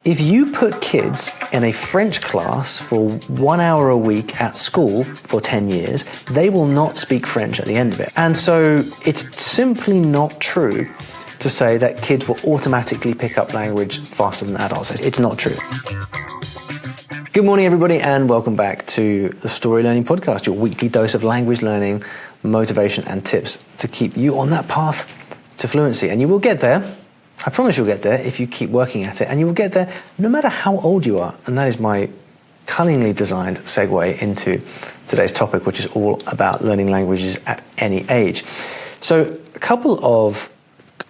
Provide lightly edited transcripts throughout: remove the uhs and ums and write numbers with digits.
If you put kids in a French class for 1 hour a week at school for 10 years, they will not speak French at the end of it. And so it's simply not true to say that kids will automatically pick up language faster than adults. It's not true. Good morning, everybody, and welcome back to the Story Learning Podcast, your weekly dose of language learning, motivation, and tips to keep you on that path to fluency. And you will get there. I promise you'll get there if you keep working at it, and you will get there no matter how old you are. And that is my cunningly designed segue into today's topic, which is all about learning languages at any age. So a couple of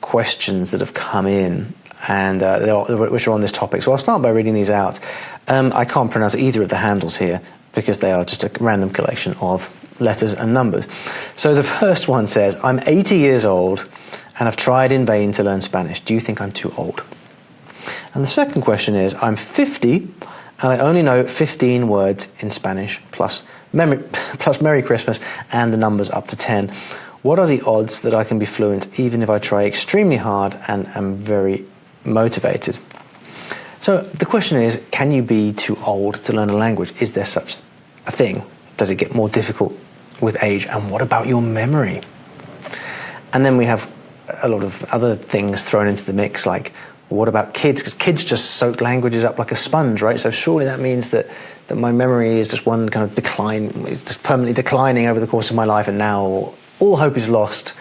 questions that have come in and which are on this topic. So I'll start by reading these out. I can't pronounce either of the handles here because they are just a random collection of letters and numbers. So the first one says, I'm 80 years old and I've tried in vain to learn Spanish. Do you think I'm too old? And the second question is, I'm 50 and I only know 15 words in Spanish plus Merry Christmas and the numbers up to 10. What are the odds that I can be fluent even if I try extremely hard and am very motivated? So the question is, can you be too old to learn a language? Is there such a thing? Does it get more difficult with age? And what about your memory? And then we have a lot of other things thrown into the mix, like what about kids? Because kids just soak languages up like a sponge, right? So surely that means that my memory is just one kind of decline, it's just permanently declining over the course of my life, and now all hope is lost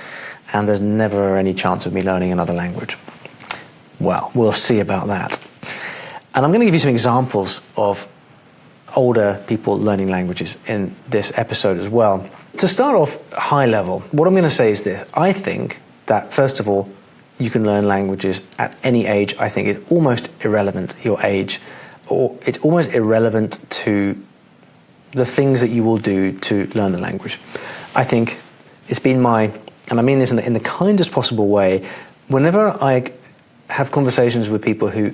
and there's never any chance of me learning another language. Well, we'll see about that. And I'm going to give you some examples of older people learning languages in this episode as well. To start off high level, what I'm going to say is this. I think that, first of all, you can learn languages at any age. I think it's almost irrelevant, your age, or it's almost irrelevant to the things that you will do to learn the language. I think it's been and I mean this in the kindest possible way, whenever I have conversations with people who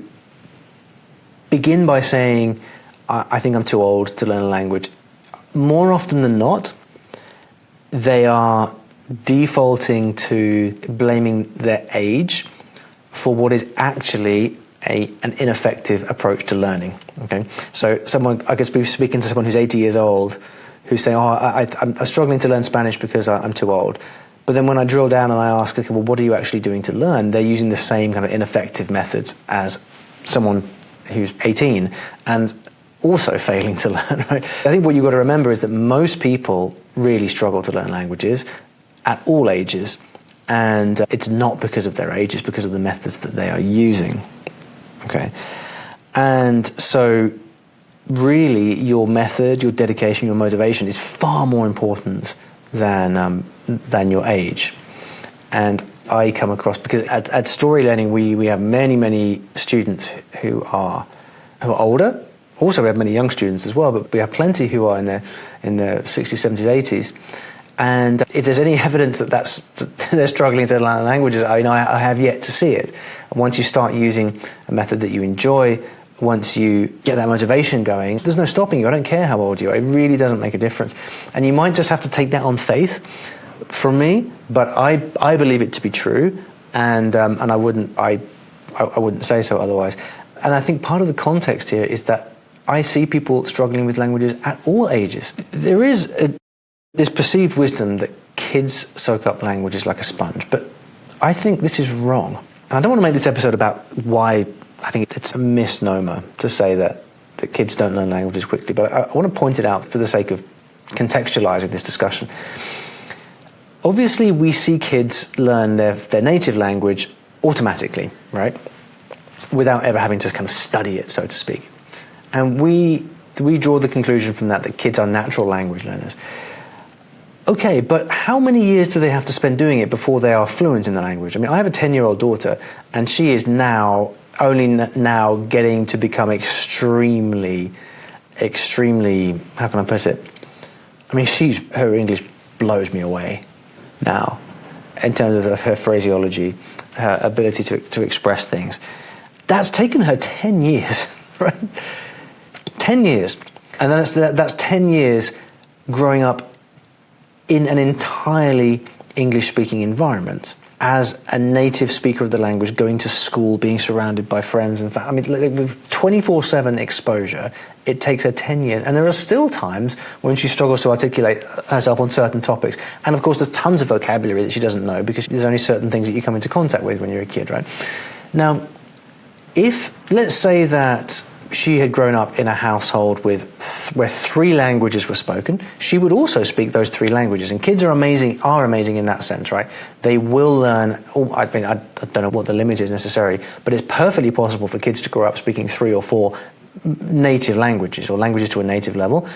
begin by saying, I think I'm too old to learn a language, more often than not, they are defaulting to blaming their age for what is actually an ineffective approach to learning. Okay, so I could be speaking to someone who's 80 years old who's saying, I'm struggling to learn Spanish because I'm too old. But then when I drill down and I ask, okay, well, what are you actually doing to learn? They're using the same kind of ineffective methods as someone who's 18 and also failing to learn, right? I think what you've got to remember is that most people really struggle to learn languages at all ages, and it's not because of their age, it's because of the methods that they are using. Okay, and so really your method, your dedication, your motivation is far more important than your age. And I come across, because at StoryLearning we have many students who are older. Also we have many young students as well, but we have plenty who are in their 60s, 70s, 80s. And if there's any evidence that they're struggling to learn languages, I have yet to see it. And once you start using a method that you enjoy, once you get that motivation going, there's no stopping you. I don't care how old you are. It really doesn't make a difference. And you might just have to take that on faith from me, but I believe it to be true, and I wouldn't say so otherwise. And I think part of the context here is that I see people struggling with languages at all ages. There is this perceived wisdom that kids soak up languages like a sponge, but I think this is wrong. And I don't want to make this episode about why I think it's a misnomer to say that kids don't learn languages quickly, but I want to point it out for the sake of contextualizing this discussion. Obviously, we see kids learn their native language automatically, right? Without ever having to kind of study it, so to speak. And we draw the conclusion from that kids are natural language learners. Okay, but how many years do they have to spend doing it before they are fluent in the language? I mean, I have a 10-year-old daughter, and she is only now getting to become extremely, how can I put it? I mean, her English blows me away now in terms of her phraseology, her ability to express things. That's taken her 10 years, right? 10 years. And that's 10 years growing up in an entirely English-speaking environment. as a native speaker of the language, going to school, being surrounded by friends and family. I mean, with 24/7 exposure, it takes her 10 years. And there are still times when she struggles to articulate herself on certain topics. And of course, there's tons of vocabulary that she doesn't know because there's only certain things that you come into contact with when you're a kid, right? Now, let's say that she had grown up in a household where 3 languages were spoken, she would also speak those 3 languages. And kids are amazing in that sense, right? They will learn, I don't know what the limit is necessarily, but it's perfectly possible for kids to grow up speaking 3 or 4 native languages or languages to a native level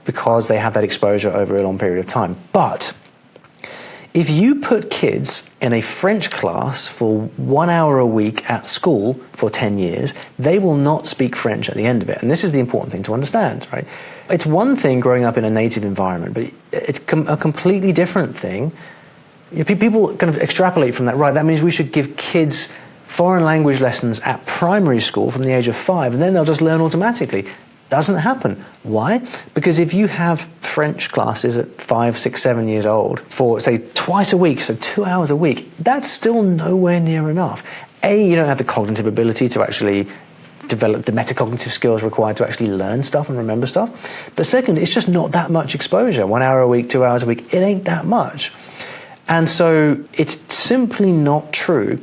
because they have that exposure over a long period of time. But if you put kids in a French class for 1 hour a week at school for 10 years, they will not speak French at the end of it. And this is the important thing to understand, right? It's one thing growing up in a native environment, but it's a completely different thing. People kind of extrapolate from that, right? That means we should give kids foreign language lessons at primary school from the age of 5, and then they'll just learn automatically. Doesn't happen. Why? Because if you have French classes at 5, 6, 7 years old for, say, twice a week, so 2 hours a week, that's still nowhere near enough. You don't have the cognitive ability to actually develop the metacognitive skills required to actually learn stuff and remember stuff. But second, it's just not that much exposure. 1 hour a week, 2 hours a week, it ain't that much. And so it's simply not true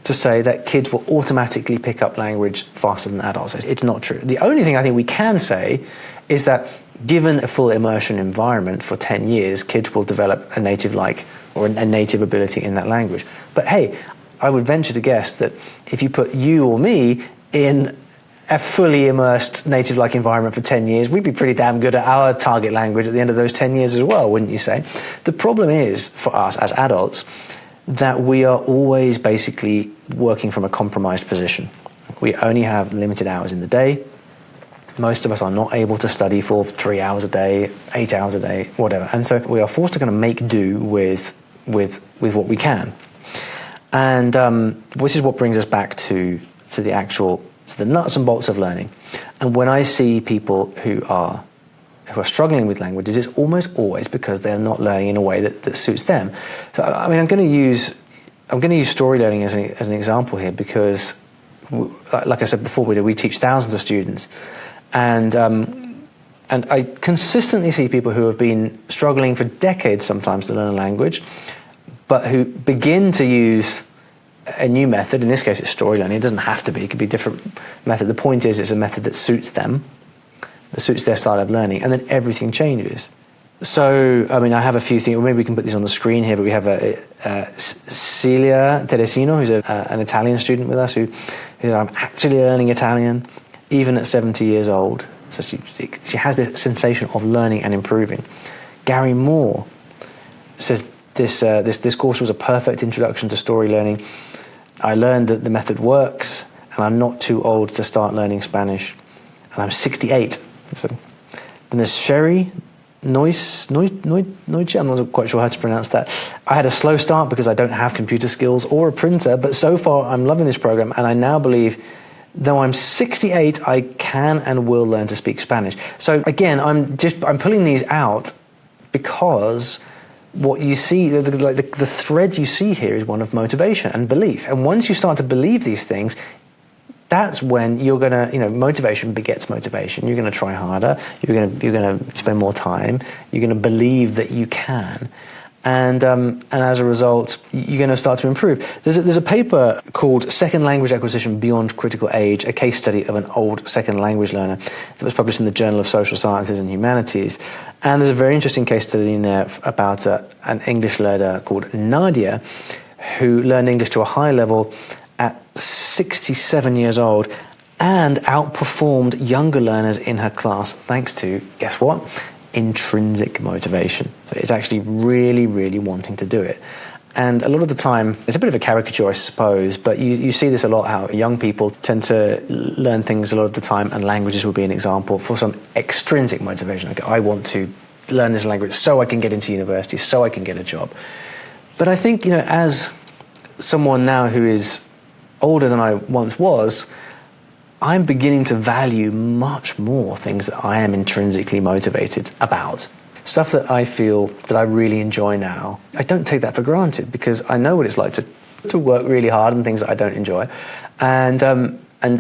to say that kids will automatically pick up language faster than adults. It's not true. The only thing I think we can say is that given a full immersion environment for 10 years, kids will develop a native-like or a native ability in that language. But hey, I would venture to guess that if you put you or me in a fully immersed native-like environment for 10 years, we'd be pretty damn good at our target language at the end of those 10 years as well, wouldn't you say? The problem is, for us as adults, that we are always basically working from a compromised position. We only have limited hours in the day. Most of us are not able to study for 3 hours a day, 8 hours a day, whatever. And so we are forced to kind of make do with what we can. And which is what brings us back to the nuts and bolts of learning. And when I see people who are struggling with languages, it's almost always because they're not learning in a way that suits them. So, I mean, I'm going to use StoryLearning as an example here because, like I said before, we teach thousands of students, and I consistently see people who have been struggling for decades sometimes to learn a language, but who begin to use a new method. In this case, it's StoryLearning. It doesn't have to be. It could be a different method. The point is, it's a method that suits them, that suits their style of learning, and then everything changes. So, I mean, I have a few things, maybe we can put these on the screen here, but we have Celia Teresino, who's an Italian student with us, who's I'm actually learning Italian, even at 70 years old. So she has this sensation of learning and improving. Gary Moore says, this course was a perfect introduction to story learning. I learned that the method works, and I'm not too old to start learning Spanish, and I'm 68. So, then there's Sherry Noyce, I'm not quite sure how to pronounce that. I had a slow start because I don't have computer skills or a printer, but so far I'm loving this program, and I now believe, though I'm 68, I can and will learn to speak Spanish. So again, I'm pulling these out because what you see, the thread you see here is one of motivation and belief. And once you start to believe these things, that's when you're gonna, motivation begets motivation. You're gonna try harder. You're gonna spend more time. You're gonna believe that you can, and as a result, you're gonna start to improve. There's a paper called "Second Language Acquisition Beyond Critical Age: A Case Study of an Old Second Language Learner" that was published in the Journal of Social Sciences and Humanities. And there's a very interesting case study in there about an English learner called Nadia, who learned English to a high level at 67 years old and outperformed younger learners in her class thanks to, guess what? Intrinsic motivation. So it's actually really, really wanting to do it. And a lot of the time, it's a bit of a caricature, I suppose, but you see this a lot, how young people tend to learn things a lot of the time, and languages would be an example for some extrinsic motivation. Like, I want to learn this language so I can get into university, so I can get a job. But I think, as someone now who is older than I once was, I'm beginning to value much more things that I am intrinsically motivated about. Stuff that I feel that I really enjoy now. I don't take that for granted because I know what it's like to to work really hard on things that I don't enjoy. And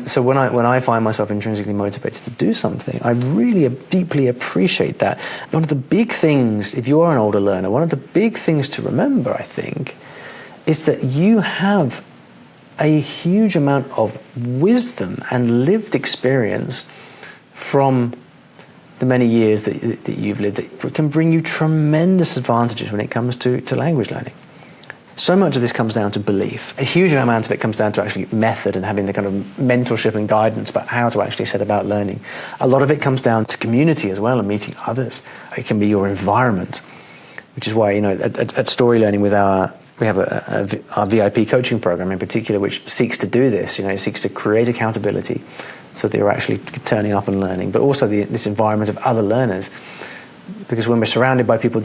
so when I find myself intrinsically motivated to do something, I really deeply appreciate that. One of the big things, if you are an older learner, one of the big things to remember, I think, is that you have a huge amount of wisdom and lived experience from the many years that you've lived that can bring you tremendous advantages when it comes to language learning. So much of this comes down to belief. A huge amount of it comes down to actually method and having the kind of mentorship and guidance about how to actually set about learning. A lot of it comes down to community as well and meeting others. It can be your environment, which is why, at StoryLearning we have our VIP coaching program in particular, which seeks to do this. It seeks to create accountability so that you're actually turning up and learning, but also this environment of other learners. Because when we're surrounded by people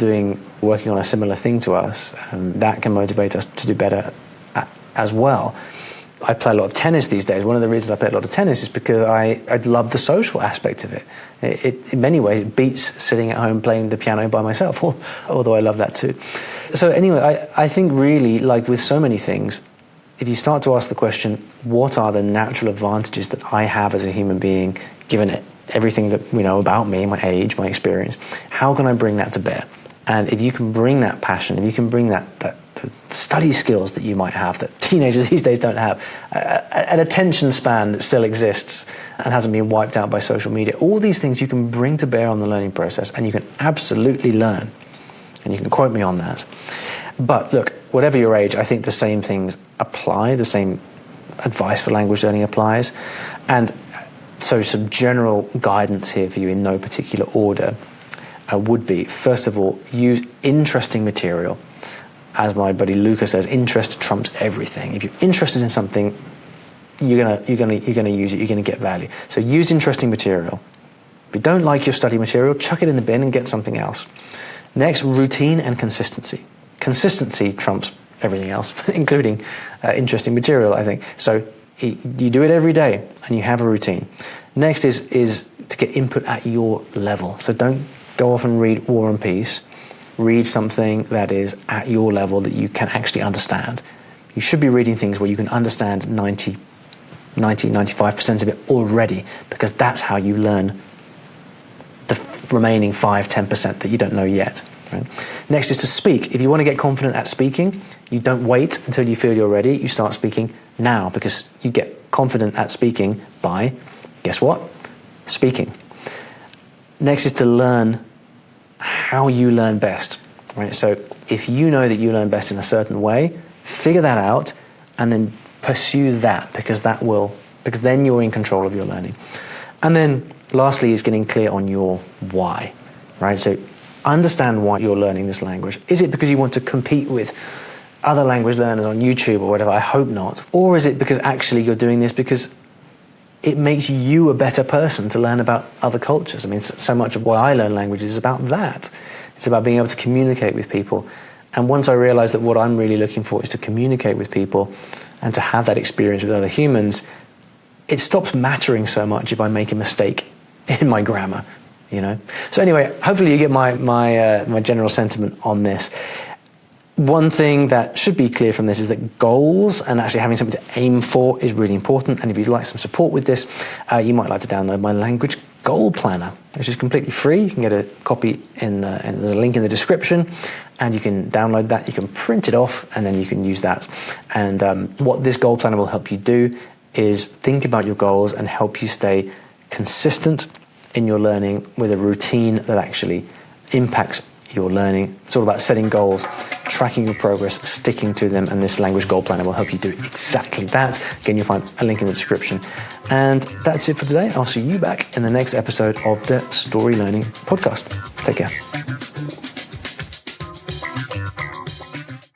working on a similar thing to us, that can motivate us to do better as well. I play a lot of tennis these days. One of the reasons I play a lot of tennis is because I love the social aspect of it. In many ways, it beats sitting at home playing the piano by myself, although I love that too. So anyway, I think really, like with so many things, if you start to ask the question, what are the natural advantages that I have as a human being, given it everything that we know about me, my age, my experience, how can I bring that to bear? And if you can bring that passion, if you can bring that study skills that you might have that teenagers these days don't have, an attention span that still exists and hasn't been wiped out by social media, all these things you can bring to bear on the learning process, and you can absolutely learn. And you can quote me on that. But look, whatever your age, I think the same things apply, the same advice for language learning applies. And so some general guidance here for you in no particular order would be, first of all, use interesting material. As my buddy Luca says, interest trumps everything. If you're interested in something, you're gonna use it, you're gonna get value. So use interesting material. If you don't like your study material, chuck it in the bin and get something else. Next, routine and consistency. Consistency trumps everything else, including interesting material, I think. So you do it every day and you have a routine. Next is to get input at your level. So don't go off and read War and Peace. Read something that is at your level that you can actually understand. You should be reading things where you can understand 95% of it already, because that's how you learn the remaining 5-10% that you don't know yet. Right? Next is to speak. If you want to get confident at speaking, you don't wait until you feel you're ready. You start speaking now, because you get confident at speaking by, guess what? Speaking. Next is to learn how you learn best. Right? So if you know that you learn best in a certain way, figure that out and then pursue that, because then you're in control of your learning. And then lastly is getting clear on your why. Right? So understand why you're learning this language. Is it because you want to compete with other language learners on YouTube or whatever? I hope not. Or is it because actually you're doing this because it makes you a better person to learn about other cultures? I mean, so much of why I learn languages is about that. It's about being able to communicate with people. And once I realized that what I'm really looking for is to communicate with people and to have that experience with other humans, it stops mattering so much if I make a mistake in my grammar. So anyway, hopefully you get my general sentiment on this. One thing that should be clear from this is that goals and actually having something to aim for is really important. And if you'd like some support with this, you might like to download my language goal planner, which is completely free. You can get a copy and there's a link in the description, and you can download that. You can print it off, and then you can use that. And what this goal planner will help you do is think about your goals and help you stay consistent in your learning with a routine that actually impacts your learning. It's all about setting goals, tracking your progress, sticking to them, and this language goal planner will help you do exactly that. Again, you'll find a link in the description. And that's it for today. I'll see you back in the next episode of the StoryLearning podcast. Take care.